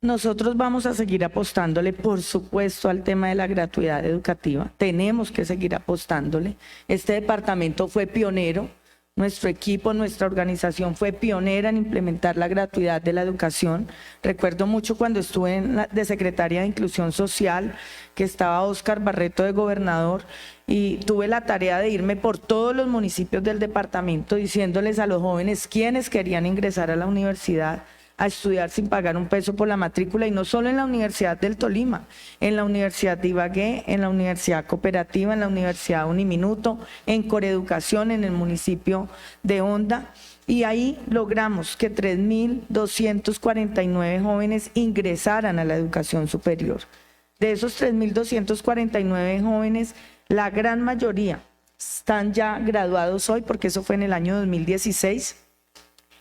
Nosotros vamos a seguir apostándole, por supuesto, al tema de la gratuidad educativa. Tenemos que seguir apostándole. Este departamento fue pionero. Nuestro equipo, nuestra organización fue pionera en implementar la gratuidad de la educación. Recuerdo mucho cuando estuve de secretaria de Inclusión Social, que estaba Óscar Barreto de gobernador, y tuve la tarea de irme por todos los municipios del departamento diciéndoles a los jóvenes quiénes querían ingresar a la universidad, a estudiar sin pagar un peso por la matrícula, y no solo en la Universidad del Tolima, en la Universidad de Ibagué, en la Universidad Cooperativa, en la Universidad Uniminuto, en Coreducación, en el municipio de Honda, y ahí logramos que 3.249 jóvenes ingresaran a la educación superior. De esos 3.249 jóvenes, la gran mayoría están ya graduados hoy, porque eso fue en el año 2016,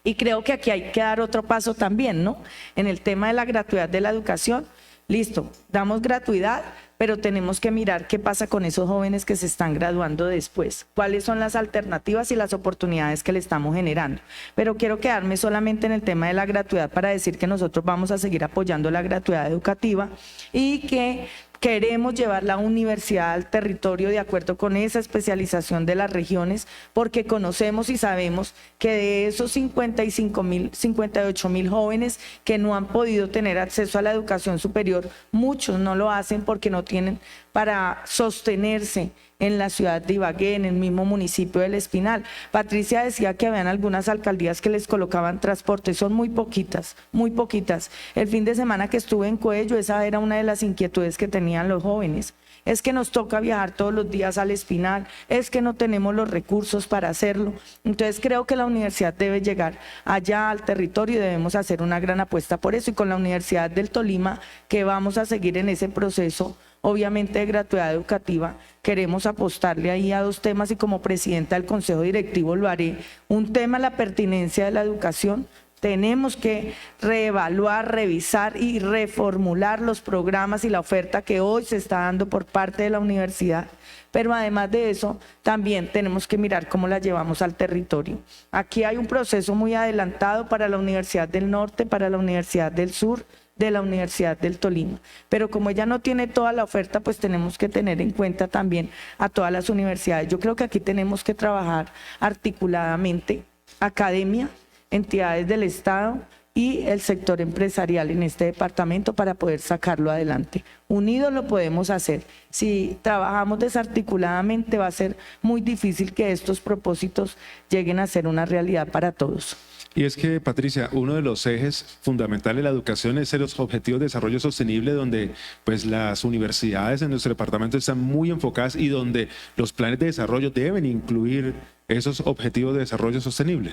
y creo que aquí hay que dar otro paso también, ¿no? En el tema de la gratuidad de la educación, listo, damos gratuidad, pero tenemos que mirar qué pasa con esos jóvenes que se están graduando después, cuáles son las alternativas y las oportunidades que le estamos generando. Pero quiero quedarme solamente en el tema de la gratuidad para decir que nosotros vamos a seguir apoyando la gratuidad educativa y que queremos llevar la universidad al territorio de acuerdo con esa especialización de las regiones, porque conocemos y sabemos que de esos 58.000 jóvenes que no han podido tener acceso a la educación superior, muchos no lo hacen porque no tienen para sostenerse en la ciudad de Ibagué, en el mismo municipio del Espinal. Patricia decía que habían algunas alcaldías que les colocaban transporte, son muy poquitas, muy poquitas. El fin de semana que estuve en Coello, esa era una de las inquietudes que tenían los jóvenes. Es que nos toca viajar todos los días al Espinal, es que no tenemos los recursos para hacerlo. Entonces creo que la universidad debe llegar allá al territorio y debemos hacer una gran apuesta por eso. Y con la Universidad del Tolima, que vamos a seguir en ese proceso, obviamente de gratuidad educativa, queremos apostarle ahí a 2 temas, y como presidenta del Consejo Directivo lo haré. Un tema, la pertinencia de la educación. Tenemos que reevaluar, revisar y reformular los programas y la oferta que hoy se está dando por parte de la universidad. Pero además de eso, también tenemos que mirar cómo la llevamos al territorio. Aquí hay un proceso muy adelantado para la Universidad del Norte, para la Universidad del Sur, de la Universidad del Tolima, pero como ella no tiene toda la oferta, pues tenemos que tener en cuenta también a todas las universidades. Yo creo que aquí tenemos que trabajar articuladamente, academia, entidades del Estado y el sector empresarial en este departamento para poder sacarlo adelante. Unidos lo podemos hacer. Si trabajamos desarticuladamente, va a ser muy difícil que estos propósitos lleguen a ser una realidad para todos. Y es que, Patricia, uno de los ejes fundamentales de la educación es los objetivos de desarrollo sostenible, donde pues las universidades en nuestro departamento están muy enfocadas y donde los planes de desarrollo deben incluir esos objetivos de desarrollo sostenible.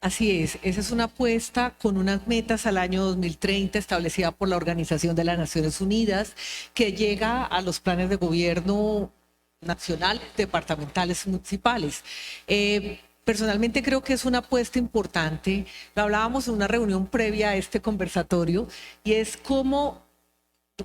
Así es, esa es una apuesta con unas metas al año 2030 establecida por la Organización de las Naciones Unidas, que llega a los planes de gobierno nacionales, departamentales y municipales. Personalmente creo que es una apuesta importante. Lo hablábamos en una reunión previa a este conversatorio, y es cómo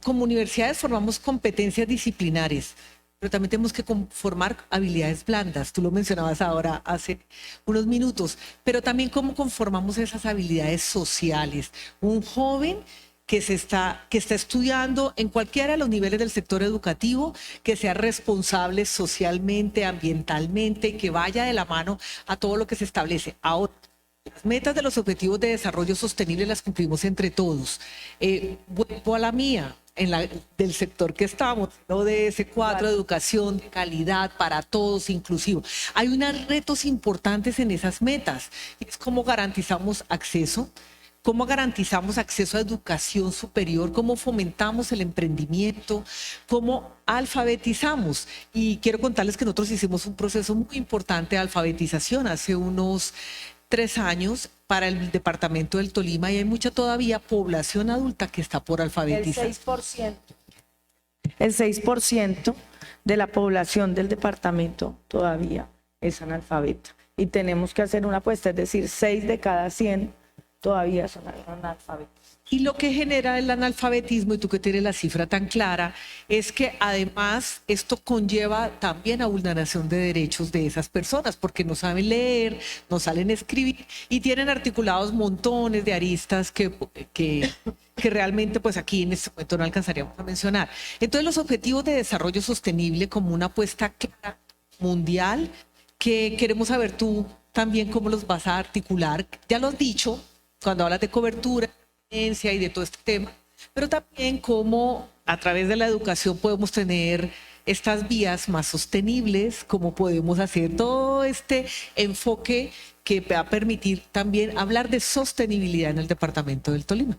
como universidades formamos competencias disciplinares, pero también tenemos que formar habilidades blandas. Tú lo mencionabas ahora hace unos minutos, pero también cómo conformamos esas habilidades sociales. Un joven que está estudiando en cualquiera de los niveles del sector educativo, que sea responsable socialmente, ambientalmente, y que vaya de la mano a todo lo que se establece. Ahora, las metas de los objetivos de desarrollo sostenible las cumplimos entre todos. Vuelvo a la mía, del sector que estamos, ¿no? De ese 4, educación de calidad para todos, inclusivo. Hay unos retos importantes en esas metas, y es cómo garantizamos acceso. ¿Cómo garantizamos acceso a educación superior? ¿Cómo fomentamos el emprendimiento? ¿Cómo alfabetizamos? Y quiero contarles que nosotros hicimos un proceso muy importante de alfabetización hace unos 3 años para el departamento del Tolima, y hay mucha todavía población adulta que está por alfabetizar. El 6%. El 6% de la población del departamento todavía es analfabeta. Y tenemos que hacer una apuesta, es decir, 6 de cada 100 todavía son analfabetos. Y lo que genera el analfabetismo, y tú que tienes la cifra tan clara, es que además esto conlleva también a vulneración de derechos de esas personas, porque no saben leer, no saben escribir y tienen articulados montones de aristas que realmente pues aquí en este momento no alcanzaríamos a mencionar. Entonces los objetivos de desarrollo sostenible como una apuesta clara mundial, que queremos saber tú también cómo los vas a articular. Ya lo has dicho cuando hablas de cobertura y de todo este tema, pero también cómo a través de la educación podemos tener estas vías más sostenibles, cómo podemos hacer todo este enfoque que va a permitir también hablar de sostenibilidad en el departamento del Tolima.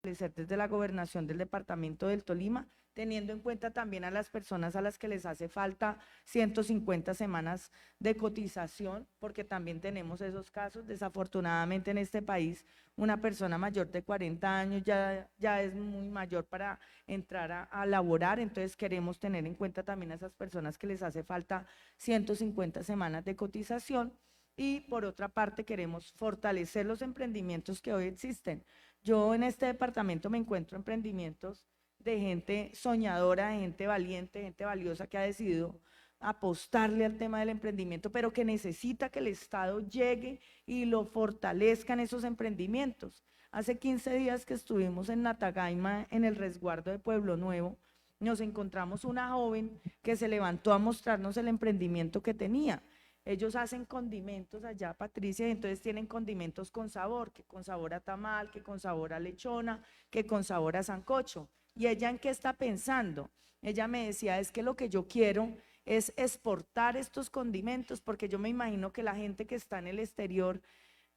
Desde la gobernación del departamento del Tolima, teniendo en cuenta también a las personas a las que les hace falta 150 semanas de cotización, porque también tenemos esos casos. Desafortunadamente en este país una persona mayor de 40 años ya es muy mayor para entrar a laborar, entonces queremos tener en cuenta también a esas personas que les hace falta 150 semanas de cotización. Y por otra parte queremos fortalecer los emprendimientos que hoy existen. Yo en este departamento me encuentro emprendimientos de gente soñadora, de gente valiente, gente valiosa que ha decidido apostarle al tema del emprendimiento, pero que necesita que el Estado llegue y lo fortalezca en esos emprendimientos. Hace 15 días que estuvimos en Natagaima, en el resguardo de Pueblo Nuevo, nos encontramos una joven que se levantó a mostrarnos el emprendimiento que tenía. Ellos hacen condimentos allá, Patricia, y entonces tienen condimentos con sabor, que con sabor a tamal, que con sabor a lechona, que con sabor a sancocho. ¿Y ella en qué está pensando? Ella me decía, es que lo que yo quiero es exportar estos condimentos, porque yo me imagino que la gente que está en el exterior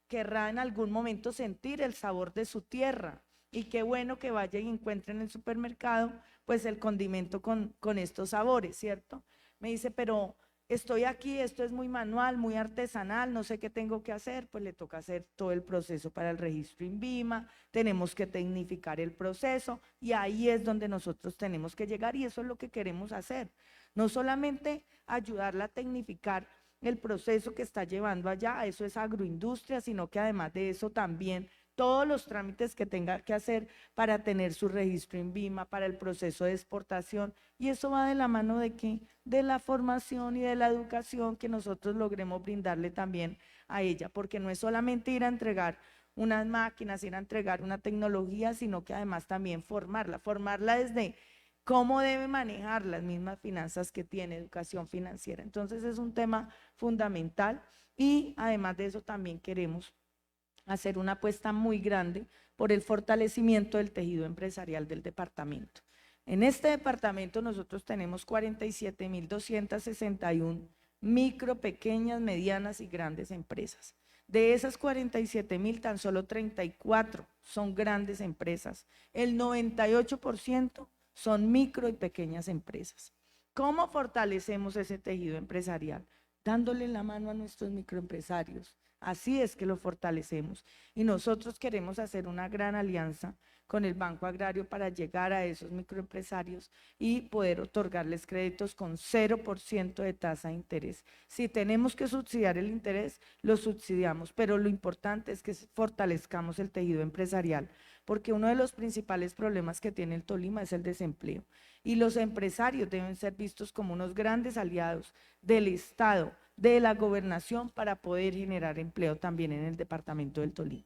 querrá en algún momento sentir el sabor de su tierra. Y qué bueno que vaya y encuentre en el supermercado pues el condimento con estos sabores, ¿cierto? Me dice, pero estoy aquí, esto es muy manual, muy artesanal, no sé qué tengo que hacer. Pues le toca hacer todo el proceso para el registro INVIMA, tenemos que tecnificar el proceso y ahí es donde nosotros tenemos que llegar y eso es lo que queremos hacer. No solamente ayudarla a tecnificar el proceso que está llevando allá, eso es agroindustria, sino que además de eso también todos los trámites que tenga que hacer para tener su registro INVIMA, para el proceso de exportación, y eso va de la mano de ¿qué? De la formación y de la educación que nosotros logremos brindarle también a ella, porque no es solamente ir a entregar unas máquinas, ir a entregar una tecnología, sino que además también formarla desde cómo debe manejar las mismas finanzas que tiene, educación financiera. Entonces es un tema fundamental y además de eso también queremos hacer una apuesta muy grande por el fortalecimiento del tejido empresarial del departamento. En este departamento nosotros tenemos 47.261 micro, pequeñas, medianas y grandes empresas. De esas 47.000, tan solo 34 son grandes empresas. El 98% son micro y pequeñas empresas. ¿Cómo fortalecemos ese tejido empresarial? Dándole la mano a nuestros microempresarios. Así es que lo fortalecemos. Y nosotros queremos hacer una gran alianza con el Banco Agrario para llegar a esos microempresarios y poder otorgarles créditos con 0% de tasa de interés. Si tenemos que subsidiar el interés, lo subsidiamos, pero lo importante es que fortalezcamos el tejido empresarial, porque uno de los principales problemas que tiene el Tolima es el desempleo. Y los empresarios deben ser vistos como unos grandes aliados del Estado, de la gobernación, para poder generar empleo también en el departamento del Tolima.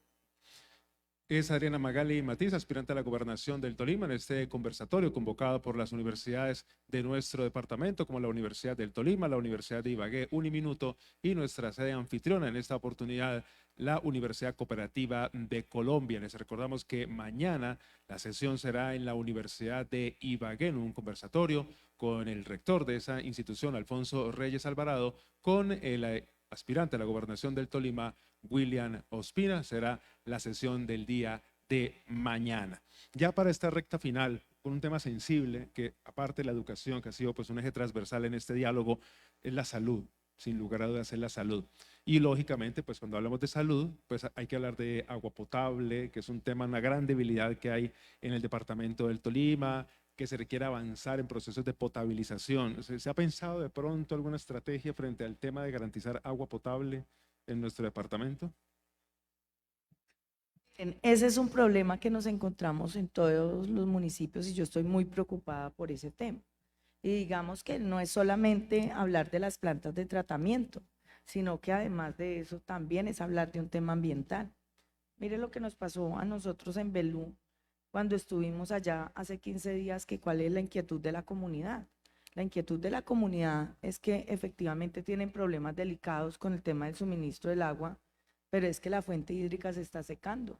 Es Adriana Magali Matiz, aspirante a la gobernación del Tolima, en este conversatorio convocado por las universidades de nuestro departamento, como la Universidad del Tolima, la Universidad de Ibagué, Uniminuto y nuestra sede anfitriona en esta oportunidad, la Universidad Cooperativa de Colombia. Les recordamos que mañana la sesión será en la Universidad de Ibagué, en un conversatorio con el rector de esa institución, Alfonso Reyes Alvarado, con el aspirante a la gobernación del Tolima, William Ospina. Será la sesión del día de mañana. Ya para esta recta final, con un tema sensible que, aparte de la educación, que ha sido pues un eje transversal en este diálogo, es la salud. Sin lugar a dudas es la salud. Y lógicamente, pues cuando hablamos de salud, pues hay que hablar de agua potable, que es un tema, una gran debilidad que hay en el departamento del Tolima, que se requiere avanzar en procesos de potabilización. ¿Se ha pensado de pronto alguna estrategia frente al tema de garantizar agua potable en nuestro departamento? Ese es un problema que nos encontramos en todos los municipios y yo estoy muy preocupada por ese tema. Y digamos que no es solamente hablar de las plantas de tratamiento, sino que además de eso también es hablar de un tema ambiental. Mire lo que nos pasó a nosotros en Belú cuando estuvimos allá hace 15 días, que cuál es la inquietud de la comunidad. La inquietud de la comunidad es que efectivamente tienen problemas delicados con el tema del suministro del agua, pero es que la fuente hídrica se está secando.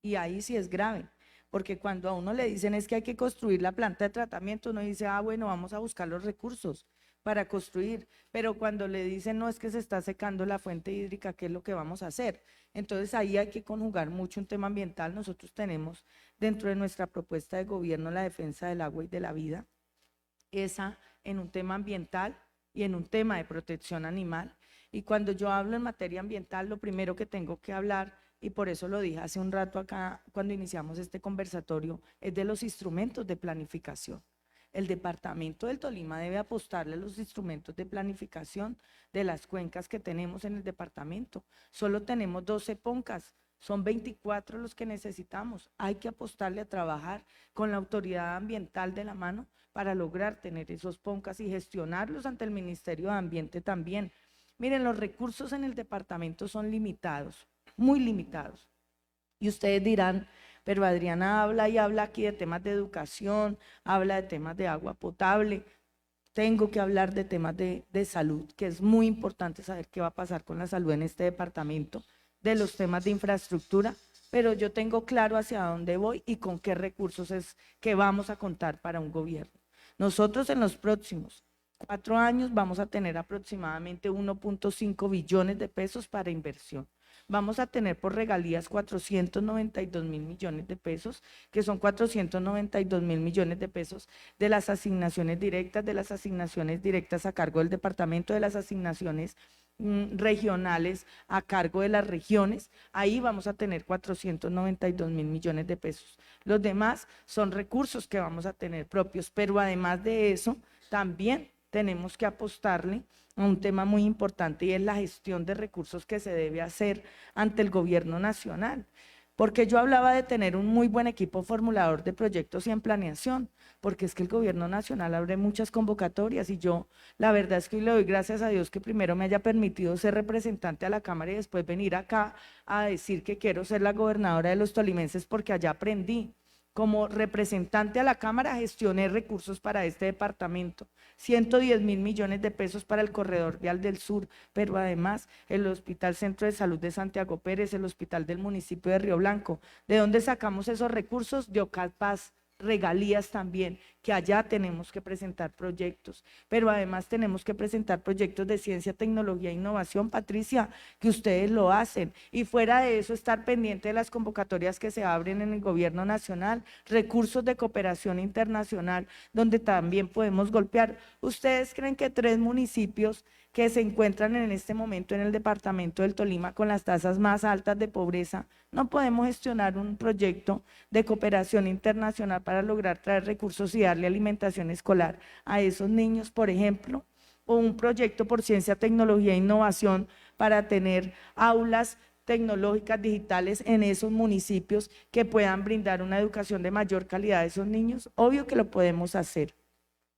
Y ahí sí es grave, porque cuando a uno le dicen es que hay que construir la planta de tratamiento, uno dice, ah, bueno, vamos a buscar los recursos para construir, pero cuando le dicen, no, es que se está secando la fuente hídrica, ¿qué es lo que vamos a hacer? Entonces ahí hay que conjugar mucho un tema ambiental. Nosotros tenemos dentro de nuestra propuesta de gobierno la defensa del agua y de la vida, esa en un tema ambiental y en un tema de protección animal. Y cuando yo hablo en materia ambiental, lo primero que tengo que hablar, y por eso lo dije hace un rato acá cuando iniciamos este conversatorio, es de los instrumentos de planificación. El departamento del Tolima debe apostarle a los instrumentos de planificación de las cuencas que tenemos en el departamento. Solo tenemos 12 poncas, son 24 los que necesitamos. Hay que apostarle a trabajar con la autoridad ambiental de la mano para lograr tener esos poncas y gestionarlos ante el Ministerio de Ambiente también. Miren, los recursos en el departamento son limitados, muy limitados. Y ustedes dirán, pero Adriana habla y habla aquí de temas de educación, habla de temas de agua potable. Tengo que hablar de temas de salud, que es muy importante saber qué va a pasar con la salud en este departamento, de los temas de infraestructura, pero yo tengo claro hacia dónde voy y con qué recursos es que vamos a contar para un gobierno. Nosotros en los próximos 4 años vamos a tener aproximadamente 1.5 billones de pesos para inversión. Vamos a tener por regalías 492.000 millones de pesos, que son 492.000 millones de pesos de las asignaciones directas a cargo del departamento, de las asignaciones regionales a cargo de las regiones. Ahí vamos a tener 492.000 millones de pesos. Los demás son recursos que vamos a tener propios, pero además de eso, también tenemos que apostarle a un tema muy importante y es la gestión de recursos que se debe hacer ante el gobierno nacional. Porque yo hablaba de tener un muy buen equipo formulador de proyectos y en planeación, porque es que el gobierno nacional abre muchas convocatorias y yo la verdad es que le doy gracias a Dios que primero me haya permitido ser representante a la Cámara y después venir acá a decir que quiero ser la gobernadora de los tolimenses, porque allá aprendí. Como representante a la Cámara gestioné recursos para este departamento, 110.000 millones de pesos para el corredor vial del sur, pero además el Hospital Centro de Salud de Santiago Pérez, el Hospital del municipio de Río Blanco. ¿De dónde sacamos esos recursos? De Ocapaz, regalías también, que allá tenemos que presentar proyectos, pero además tenemos que presentar proyectos de ciencia, tecnología e innovación, Patricia, que ustedes lo hacen, y fuera de eso estar pendiente de las convocatorias que se abren en el gobierno nacional, recursos de cooperación internacional, donde también podemos golpear. ¿Ustedes creen que 3 municipios que se encuentran en este momento en el departamento del Tolima con las tasas más altas de pobreza, no podemos gestionar un proyecto de cooperación internacional para lograr traer recursos y darle alimentación escolar a esos niños, por ejemplo? O un proyecto por ciencia, tecnología e innovación para tener aulas tecnológicas digitales en esos municipios que puedan brindar una educación de mayor calidad a esos niños. Obvio que lo podemos hacer.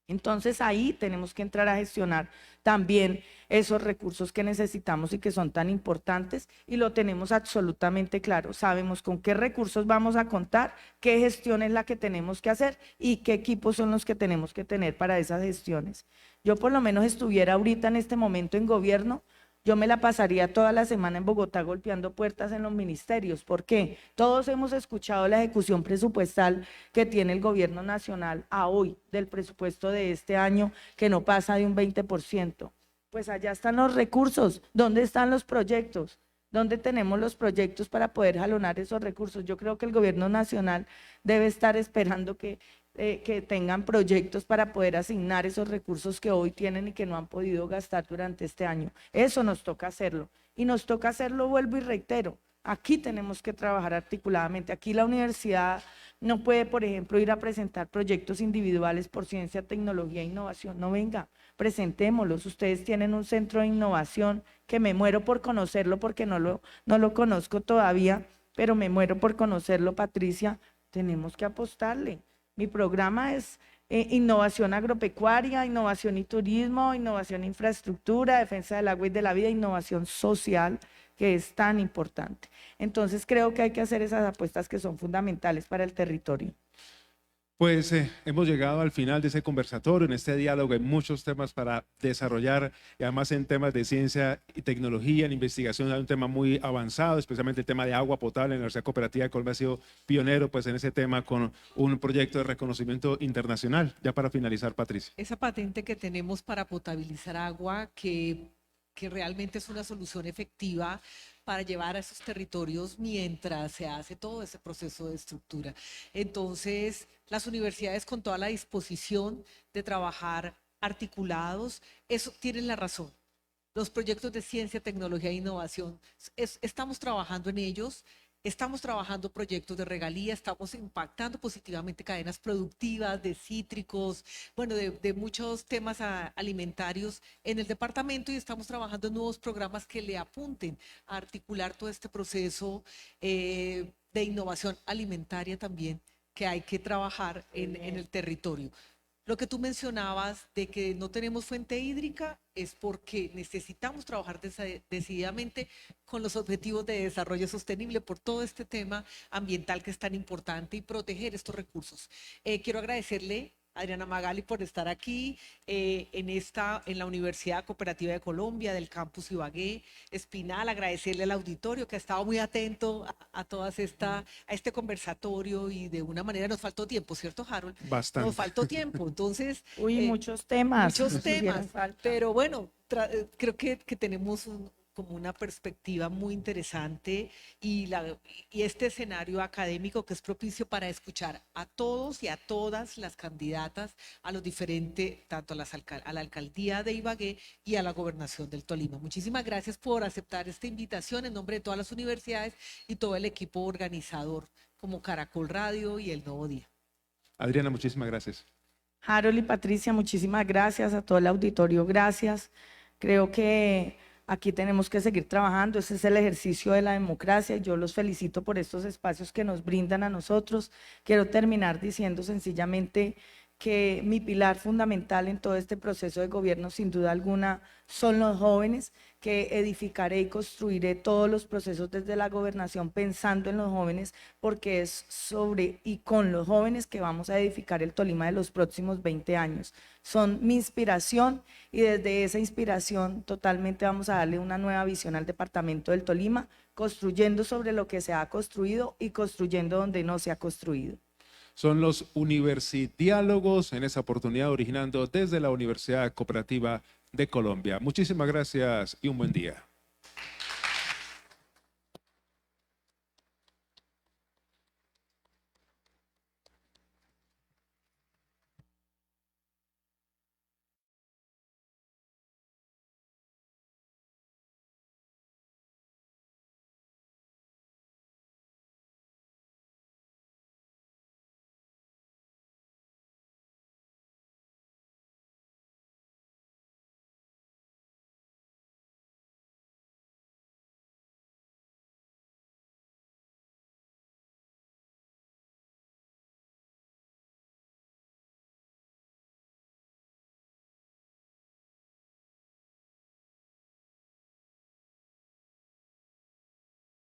Entonces ahí tenemos que entrar a gestionar también esos recursos que necesitamos y que son tan importantes, y lo tenemos absolutamente claro. Sabemos con qué recursos vamos a contar, qué gestión es la que tenemos que hacer y qué equipos son los que tenemos que tener para esas gestiones. Yo por lo menos estuviera ahorita en este momento en gobierno, yo me la pasaría toda la semana en Bogotá golpeando puertas en los ministerios. ¿Por qué? Todos hemos escuchado la ejecución presupuestal que tiene el gobierno nacional a hoy del presupuesto de este año, que no pasa de un 20%. Pues allá están los recursos. ¿Dónde están los proyectos? ¿Dónde tenemos los proyectos para poder jalonar esos recursos? Yo creo que el gobierno nacional debe estar esperando que que tengan proyectos para poder asignar esos recursos que hoy tienen y que no han podido gastar durante este año. Eso nos toca hacerlo. Y nos toca hacerlo, vuelvo y reitero, aquí tenemos que trabajar articuladamente. Aquí la universidad no puede, por ejemplo, ir a presentar proyectos individuales por ciencia, tecnología e innovación. No, venga, presentémoslos. Ustedes tienen un centro de innovación que me muero por conocerlo porque no lo conozco todavía, pero me muero por conocerlo, Patricia. Tenemos que apostarle. Mi programa es innovación agropecuaria, innovación y turismo, innovación e infraestructura, defensa del agua y de la vida, innovación social, que es tan importante. Entonces creo que hay que hacer esas apuestas que son fundamentales para el territorio. Pues hemos llegado al final de ese conversatorio, en este diálogo hay muchos temas para desarrollar y además en temas de ciencia y tecnología, en investigación hay un tema muy avanzado, especialmente el tema de agua potable. La Universidad Cooperativa de Colombia ha sido pionero pues, en ese tema con un proyecto de reconocimiento internacional. Ya para finalizar, Patricia. Esa patente que tenemos para potabilizar agua, que realmente es una solución efectiva para llevar a esos territorios mientras se hace todo ese proceso de estructura. Entonces, las universidades con toda la disposición de trabajar articulados, eso tienen la razón. Los proyectos de ciencia, tecnología e innovación, estamos trabajando en ellos. Estamos trabajando proyectos de regalía, estamos impactando positivamente cadenas productivas de cítricos, bueno, de muchos temas alimentarios en el departamento y estamos trabajando en nuevos programas que le apunten a articular todo este proceso de innovación alimentaria también que hay que trabajar en el territorio. Lo que tú mencionabas de que no tenemos fuente hídrica es porque necesitamos trabajar decididamente con los objetivos de desarrollo sostenible por todo este tema ambiental que es tan importante y proteger estos recursos. Quiero agradecerle a Adriana Magali por estar aquí en la Universidad Cooperativa de Colombia del campus Ibagué. Espinal, agradecerle al auditorio que ha estado muy atento a este conversatorio y de una manera nos faltó tiempo, ¿cierto, Harold? Bastante. Nos faltó tiempo, entonces... Muchos temas. Muchos temas, pero bueno, creo que tenemos como una perspectiva muy interesante y este escenario académico que es propicio para escuchar a todos y a todas las candidatas a los diferentes, tanto a la alcaldía de Ibagué y a la gobernación del Tolima. Muchísimas gracias por aceptar esta invitación en nombre de todas las universidades y todo el equipo organizador como Caracol Radio y El Nuevo Día. Adriana, muchísimas gracias. Harold y Patricia, muchísimas gracias, a todo el auditorio, gracias. Creo que aquí tenemos que seguir trabajando, ese es el ejercicio de la democracia y yo los felicito por estos espacios que nos brindan a nosotros. Quiero terminar diciendo sencillamente que mi pilar fundamental en todo este proceso de gobierno, sin duda alguna, son los jóvenes, que edificaré y construiré todos los procesos desde la gobernación pensando en los jóvenes, porque es sobre y con los jóvenes que vamos a edificar el Tolima de los próximos 20 años. Son mi inspiración y desde esa inspiración totalmente vamos a darle una nueva visión al departamento del Tolima, construyendo sobre lo que se ha construido y construyendo donde no se ha construido. Son los Universidiálogos, en esa oportunidad originando desde la Universidad Cooperativa de Colombia. Muchísimas gracias y un buen día.